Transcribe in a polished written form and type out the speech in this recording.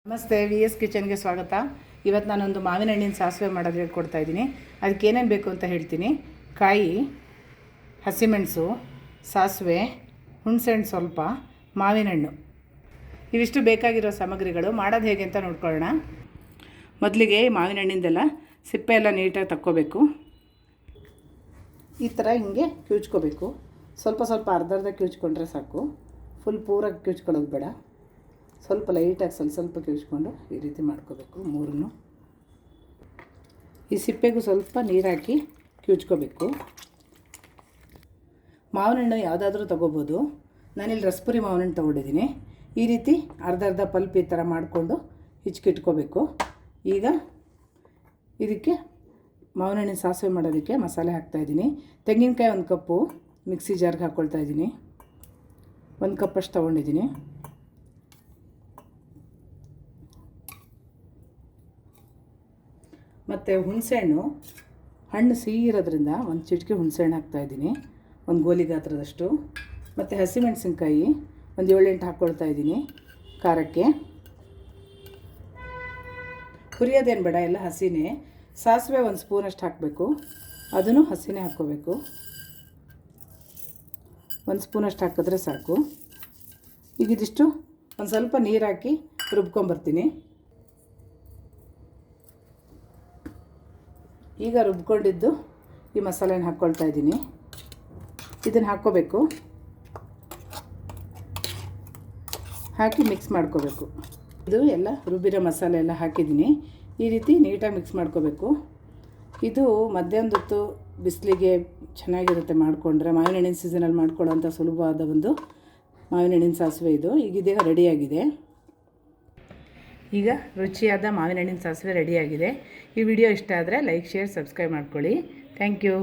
ನಮಸ್ತೆ, V S ಕಿಚನ್ಗೆ ಸ್ವಾಗತ. ಇವತ್ತು ನಾನೊಂದು ಮಾವಿನ ಹಣ್ಣಿನ ಸಾಸಿವೆ ಮಾಡೋದು ಹೇಳ್ಕೊಡ್ತಾ ಇದ್ದೀನಿ. ಅದಕ್ಕೆ ಏನೇನು ಬೇಕು ಅಂತ ಹೇಳ್ತೀನಿ. ಕಾಯಿ, ಹಸಿಮೆಣಸು, ಸಾಸಿವೆ, ಹುಣಸೆಹಣ್ಣು ಸ್ವಲ್ಪ, ಮಾವಿನ ಹಣ್ಣು, ಇವಿಷ್ಟು ಬೇಕಾಗಿರೋ ಸಾಮಗ್ರಿಗಳು. ಮಾಡೋದು ಹೇಗೆ ಅಂತ ನೋಡ್ಕೊಳ್ಳೋಣ. ಮೊದಲಿಗೆ ಮಾವಿನ ಹಣ್ಣಿಂದೆಲ್ಲ ಸಿಪ್ಪೆ ಎಲ್ಲ ನೀಟಾಗಿ ತಕ್ಕೋಬೇಕು. ಈ ಥರ ಹಿಂಗೆ ಕಿವುಚ್ಕೋಬೇಕು. ಸ್ವಲ್ಪ ಸ್ವಲ್ಪ ಅರ್ಧ ಕಿವುಚ್ಕೊಂಡ್ರೆ ಸಾಕು. ಫುಲ್ ಪೂರಾಗಿ ಕಿವುಚ್ಕೊಳ್ಳೋದು ಬೇಡ. ಸ್ವಲ್ಪ ಲೈಟಾಗಿ ಸ್ವಲ್ಪ ಕಿವುಚ್ಕೊಂಡು ಈ ರೀತಿ ಮಾಡ್ಕೋಬೇಕು. ಮೂರನ್ನು ಈ ಸಿಪ್ಪೆಗೂ ಸ್ವಲ್ಪ ನೀರು ಹಾಕಿ ಕಿವುಚ್ಕೋಬೇಕು. ಮಾವಿನ ಹಣ್ಣು ಯಾವುದಾದ್ರೂ ತೊಗೋಬೋದು. ನಾನಿಲ್ಲಿ ರಸಪುರಿ ಮಾವಿನ ಹಣ್ಣು ತೊಗೊಂಡಿದ್ದೀನಿ. ಈ ರೀತಿ ಅರ್ಧ ಪಲ್ಪ್ ಈ ಥರ ಮಾಡಿಕೊಂಡು ಹಿಚ್ಕಿಟ್ಕೋಬೇಕು. ಈಗ ಇದಕ್ಕೆ ಮಾವಿನ ಹಣ್ಣಿನ ಸಾಸಿವೆ ಮಾಡೋದಕ್ಕೆ ಮಸಾಲೆ ಹಾಕ್ತಾಯಿದ್ದೀನಿ. ತೆಂಗಿನಕಾಯಿ 1 ಕಪ್ಪು ಮಿಕ್ಸಿ ಜಾರ್ಗೆ ಹಾಕ್ಕೊಳ್ತಾಯಿದ್ದೀನಿ. 1 ಕಪ್ಪಷ್ಟು ತೊಗೊಂಡಿದ್ದೀನಿ. ಮತ್ತು ಹುಣಸೆಹಣ್ಣು, ಹಣ್ಣು ಸಿಹಿ ಇರೋದ್ರಿಂದ 1 ಚಿಟಿಕೆ ಹುಣಸೆಹಣ್ಣು ಹಾಕ್ತಾಯಿದ್ದೀನಿ, 1 ಗೋಲಿ ಗಾತ್ರದಷ್ಟು. ಮತ್ತು ಹಸಿಮೆಣಸಿನ್ಕಾಯಿ 1 7-8 ಹಾಕ್ಕೊಳ್ತಾ ಇದ್ದೀನಿ ಖಾರಕ್ಕೆ. ಹುರಿಯೋದೇನು ಬೇಡ, ಎಲ್ಲ ಹಸಿನೇ. ಸಾಸಿವೆ 1 ಸ್ಪೂನಷ್ಟು ಹಾಕಬೇಕು, ಅದನ್ನು ಹಸಿನೇ ಹಾಕ್ಕೋಬೇಕು. 1 ಸ್ಪೂನಷ್ಟು ಹಾಕಿದ್ರೆ ಸಾಕು. ಈಗ ಇದಿಷ್ಟು ಒಂದು ಸ್ವಲ್ಪ ನೀರು ಹಾಕಿ ರುಬ್ಕೊಂಬರ್ತೀನಿ. ಈಗ ರುಬ್ಕೊಂಡಿದ್ದು ಈ ಮಸಾಲೆನ ಹಾಕ್ಕೊಳ್ತಾ ಇದ್ದೀನಿ. ಇದನ್ನು ಹಾಕ್ಕೋಬೇಕು, ಹಾಕಿ ಮಿಕ್ಸ್ ಮಾಡ್ಕೋಬೇಕು. ಇದು ಎಲ್ಲ ರುಬ್ಬಿರೋ ಮಸಾಲೆ ಎಲ್ಲ ಹಾಕಿದ್ದೀನಿ. ಈ ರೀತಿ ನೀಟಾಗಿ ಮಿಕ್ಸ್ ಮಾಡ್ಕೋಬೇಕು. ಇದು ಮಧ್ಯಾಹ್ನದ ಹೊತ್ತು ಬಿಸಿಲಿಗೆ ಚೆನ್ನಾಗಿರುತ್ತೆ ಮಾಡಿಕೊಂಡ್ರೆ. ಮಾವಿನ ಹಣ್ಣಿನ ಸೀಸನಲ್ಲಿ ಮಾಡ್ಕೊಳ್ಳೋಂಥ ಸುಲಭವಾದ ಒಂದು ಮಾವಿನ ಹಣ್ಣಿನ ಸಾಸಿವೆ ಇದು. ಈಗ ಇದೀಗ ರೆಡಿಯಾಗಿದೆ. ಈಗ ರುಚಿಯಾದ ಮಾವಿನ ಹಣ್ಣಿನ ಸಾಸಿವೆ ರೆಡಿಯಾಗಿದೆ. ಈ ವಿಡಿಯೋ ಇಷ್ಟ ಆದರೆ ಲೈಕ್, ಶೇರ್, ಸಬ್ಸ್ಕ್ರೈಬ್ ಮಾಡ್ಕೊಳ್ಳಿ. Thank you.